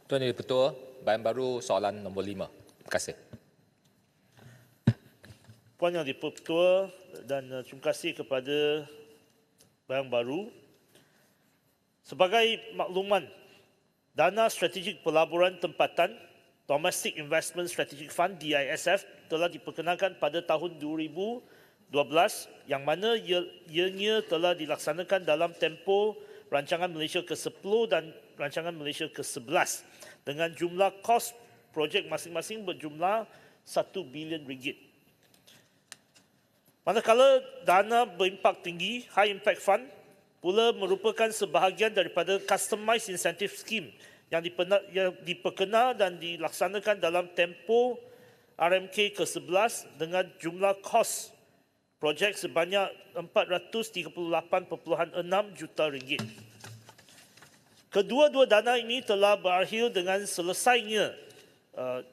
Tuan Yang Ketua, bayan baru soalan nombor 5. Terima kasih. Puan Yang di-Pertua dan terima kasih kepada bayan baru. Sebagai makluman, Dana Strategik Pelaburan Tempatan Domestic Investment Strategic Fund DISF telah diperkenalkan pada tahun 2012 yang mana ianya telah dilaksanakan dalam tempoh Rancangan Malaysia ke-10 dan Rancangan Malaysia ke-11 dengan jumlah kos projek masing-masing berjumlah RM1 bilion. Manakala dana berimpak tinggi, High Impact Fund, pula merupakan sebahagian daripada Customized Incentive Scheme yang diperkenal dan dilaksanakan dalam tempoh RMK ke-11 dengan jumlah kos projek sebanyak RM438.6 juta. Kedua-dua dana ini telah berakhir dengan selesainya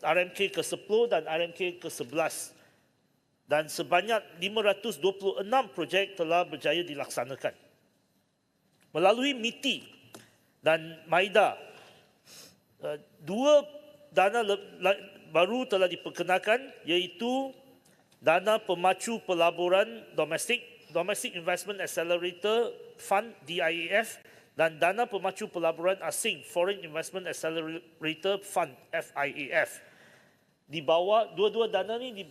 RMK ke-10 dan RMK ke-11 dan sebanyak 526 projek telah berjaya dilaksanakan. Melalui MITI dan MAIDA, dua dana baru telah diperkenalkan iaitu Dana Pemacu Pelaburan Domestik, Domestic Investment Accelerator Fund DIEF dan Dana Pemacu Pelaburan Asing Foreign Investment Accelerator Fund FIAF. Di bawah dua-dua dana ini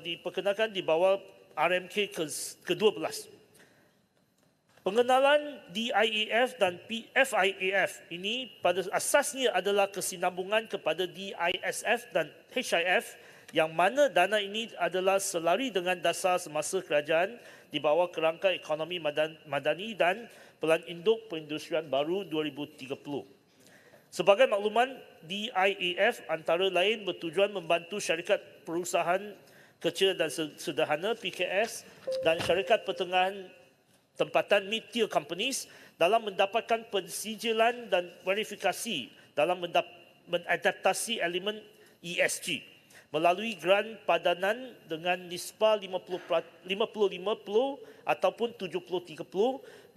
diperkenalkan di bawah RMK ke-12. Pengenalan DIEF dan FIAF ini pada asasnya adalah kesinambungan kepada DISF dan HIF yang mana dana ini adalah selari dengan dasar semasa kerajaan di bawah kerangka ekonomi madani dan Pelan Induk Perindustrian Baru 2030. Sebagai makluman, DIEF antara lain bertujuan membantu syarikat perusahaan kecil dan sederhana PKS dan syarikat pertengahan tempatan mid-tier companies dalam mendapatkan pensijilan dan verifikasi dalam mengadaptasi elemen ESG melalui grant padanan dengan nisbah 50-50 ataupun 70-30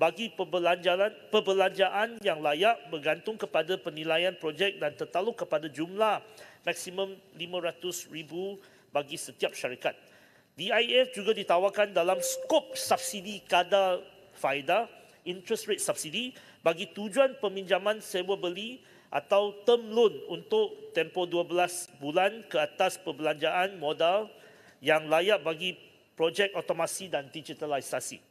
bagi perbelanjaan yang layak bergantung kepada penilaian projek dan tertaluk kepada jumlah maksimum RM500,000 bagi setiap syarikat. DIF juga ditawarkan dalam skop subsidi kadar faedah, interest rate subsidi bagi tujuan peminjaman sewa beli atau term loan untuk tempoh 12 bulan ke atas perbelanjaan modal yang layak bagi projek otomasi dan digitalisasi.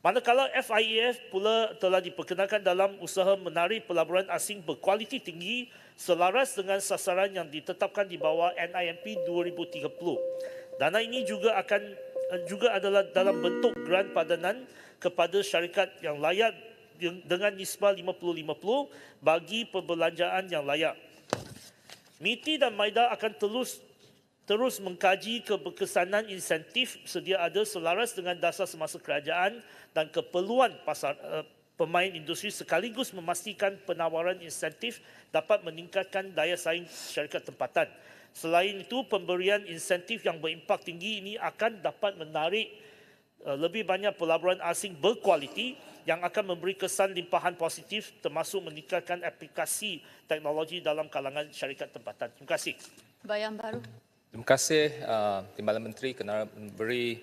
Manakala FIAF pula telah diperkenalkan dalam usaha menarik pelaburan asing berkualiti tinggi selaras dengan sasaran yang ditetapkan di bawah NIMP 2030. Dana ini juga adalah dalam bentuk grant padanan kepada syarikat yang layak dengan nisbah 50-50 bagi perbelanjaan yang layak. MITI dan MAIDA akan terus mengkaji keberkesanan insentif sedia ada selaras dengan dasar semasa kerajaan dan keperluan pemain industri sekaligus memastikan penawaran insentif dapat meningkatkan daya saing syarikat tempatan. Selain itu, pemberian insentif yang berimpak tinggi ini akan dapat menarik lebih banyak pelaburan asing berkualiti yang akan memberi kesan limpahan positif termasuk meningkatkan aplikasi teknologi dalam kalangan syarikat tempatan. Terima kasih. Bayan baru. Terima kasih Timbalan Menteri kerana memberi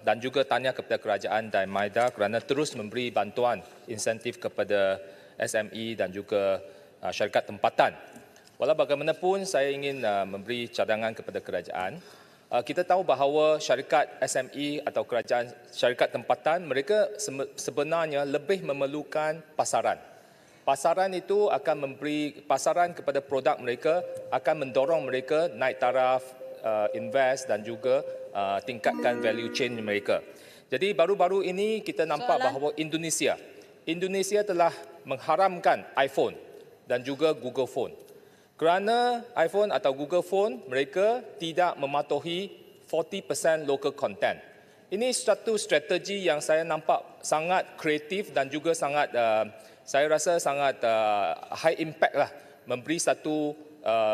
dan juga tanya kepada kerajaan dan MAIDA kerana terus memberi bantuan insentif kepada SME dan juga syarikat tempatan. Walau bagaimanapun saya ingin memberi cadangan kepada kerajaan. Kita tahu bahawa syarikat SME atau kerajaan syarikat tempatan mereka sebenarnya lebih memerlukan pasaran. Pasaran itu akan memberi pasaran kepada produk mereka, akan mendorong mereka naik taraf, invest dan juga tingkatkan value chain mereka. Jadi baru-baru ini kita nampak bahawa Indonesia telah mengharamkan iPhone dan juga Google Phone. Kerana iPhone atau Google Phone, mereka tidak mematuhi 40% local content. Ini satu strategi yang saya nampak sangat kreatif dan juga sangat, saya rasa sangat high impact lah. Memberi satu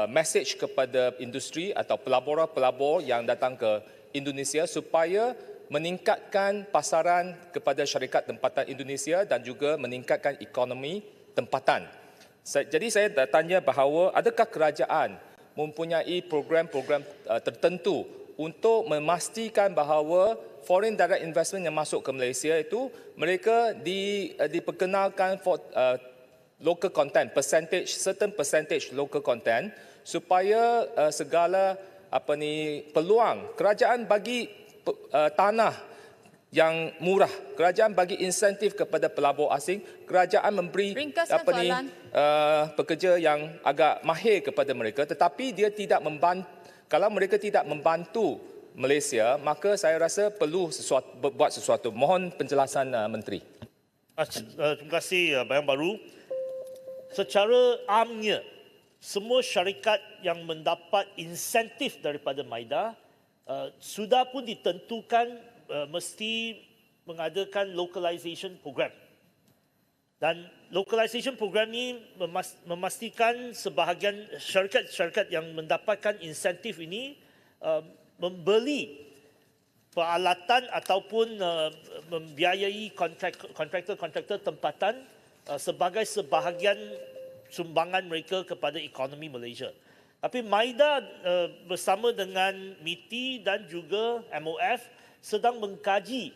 message kepada industri atau pelabur-pelabur yang datang ke Indonesia supaya meningkatkan pasaran kepada syarikat tempatan Indonesia dan juga meningkatkan ekonomi tempatan. Jadi saya tanya bahawa adakah kerajaan mempunyai program-program tertentu untuk memastikan bahawa foreign direct investment yang masuk ke Malaysia itu mereka diperkenalkan for local content, certain percentage local content supaya segala peluang kerajaan bagi tanah yang murah, kerajaan bagi insentif kepada pelabur asing, kerajaan memberi Ringkaskan soalan. pekerja yang agak mahir kepada mereka, tetapi dia tidak membantu. Kalau mereka tidak membantu Malaysia, maka saya rasa perlu buat sesuatu. Mohon penjelasan Menteri. Terima kasih Bayang Baru. Secara amnya, semua syarikat yang mendapat insentif daripada MIDA sudah pun ditentukan mesti mengadakan localization program. Dan localization program ini memastikan sebahagian syarikat-syarikat yang mendapatkan insentif ini membeli peralatan ataupun membiayai kontraktor-kontraktor tempatan sebagai sebahagian sumbangan mereka kepada ekonomi Malaysia. Tapi MIDA bersama dengan MITI dan juga MOF sedang mengkaji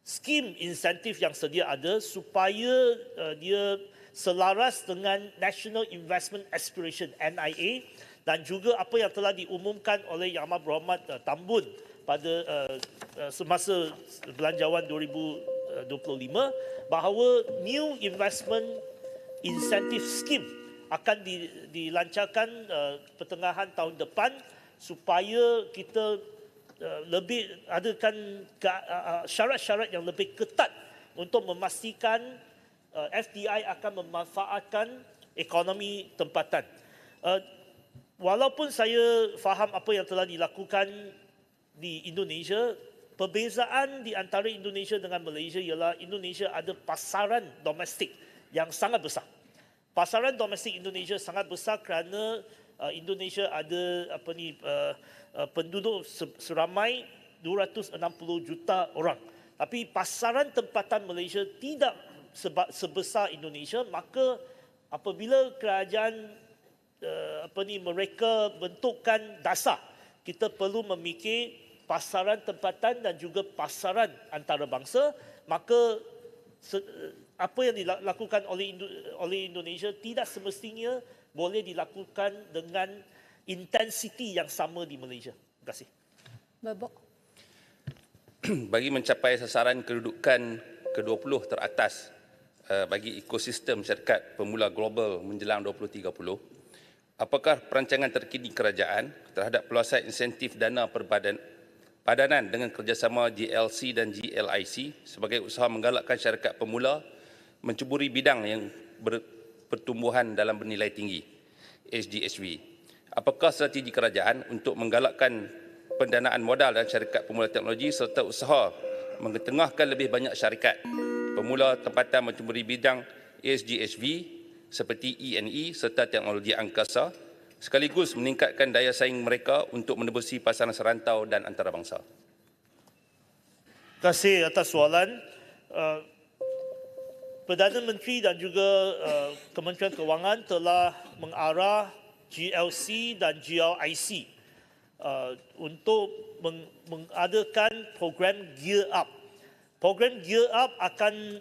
skim insentif yang sedia ada supaya dia selaras dengan National Investment Aspiration (NIA) dan juga apa yang telah diumumkan oleh Yang Amat Berhormat Tambun pada semasa Belanjawan 2025 bahawa new investment incentive scheme akan dilancarkan pertengahan tahun depan supaya kita lebih adakan syarat-syarat yang lebih ketat untuk memastikan FDI akan memanfaatkan ekonomi tempatan. Walaupun saya faham apa yang telah dilakukan di Indonesia, perbezaan di antara Indonesia dengan Malaysia ialah Indonesia ada pasaran domestik yang sangat besar. Pasaran domestik Indonesia sangat besar kerana Indonesia ada penduduk seramai 260 juta orang. Tapi pasaran tempatan Malaysia tidak sebesar Indonesia, maka apabila kerajaan mereka bentukkan dasar, kita perlu memikir pasaran tempatan dan juga pasaran antarabangsa, maka apa yang dilakukan oleh Indonesia tidak semestinya boleh dilakukan dengan intensiti yang sama di Malaysia. Terima kasih. Babak. Bagi mencapai sasaran kedudukan ke-20 teratas bagi ekosistem syarikat pemula global menjelang 2030, apakah perancangan terkini kerajaan terhadap peluasan insentif dana padanan dengan kerjasama GLC dan GLIC sebagai usaha menggalakkan syarikat pemula menceburi bidang yang pertumbuhan dalam bernilai tinggi, SGHV? Apakah strategi kerajaan untuk menggalakkan pendanaan modal dan syarikat pemula teknologi serta usaha mengetengahkan lebih banyak syarikat pemula tempatan menceburi bidang SGHV seperti E&E serta teknologi angkasa sekaligus meningkatkan daya saing mereka untuk menebusi pasaran serantau dan antarabangsa? Terima kasih atas soalan. Perdana Menteri dan juga Kementerian Kewangan telah mengarah GLC dan GLIC untuk mengadakan program Gear Up. Program Gear Up akan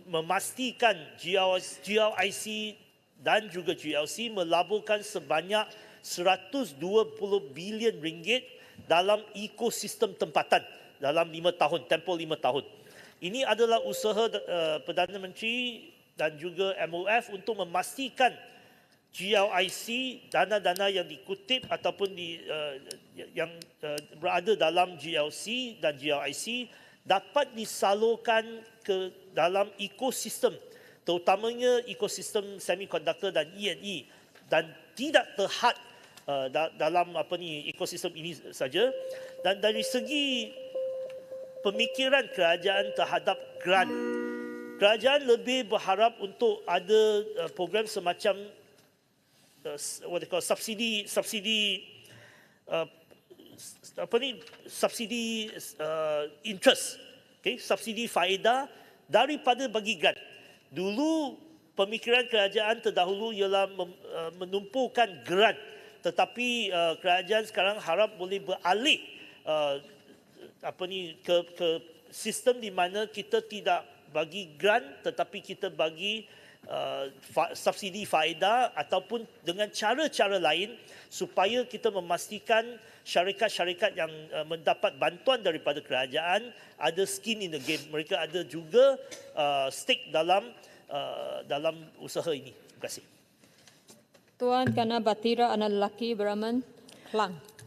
memastikan GLIC dan juga GLC melaburkan sebanyak 120 bilion ringgit dalam ekosistem tempatan dalam 5 tahun, tempoh 5 tahun. Ini adalah usaha Perdana Menteri dan juga MOF untuk memastikan GLIC, dana-dana yang dikutip ataupun yang berada dalam GLC dan GLIC dapat disalurkan ke dalam ekosistem, terutamanya ekosistem semikonduktor dan E&E, dan tidak terhad dalam ekosistem ini saja. Dan dari segi pemikiran kerajaan terhadap grant, kerajaan lebih berharap untuk ada program semacam subsidi interest, subsidi faedah daripada bagi grant. Dulu pemikiran kerajaan terdahulu ialah menumpukan grant, tetapi kerajaan sekarang harap boleh beralih ke sistem di mana kita tidak bagi grant tetapi kita bagi subsidi faedah ataupun dengan cara-cara lain supaya kita memastikan syarikat-syarikat yang mendapat bantuan daripada kerajaan ada skin in the game. Mereka ada juga stake dalam usaha ini. Terima kasih. Tuan Kana Batira Anak Lelaki Beraman Kelang.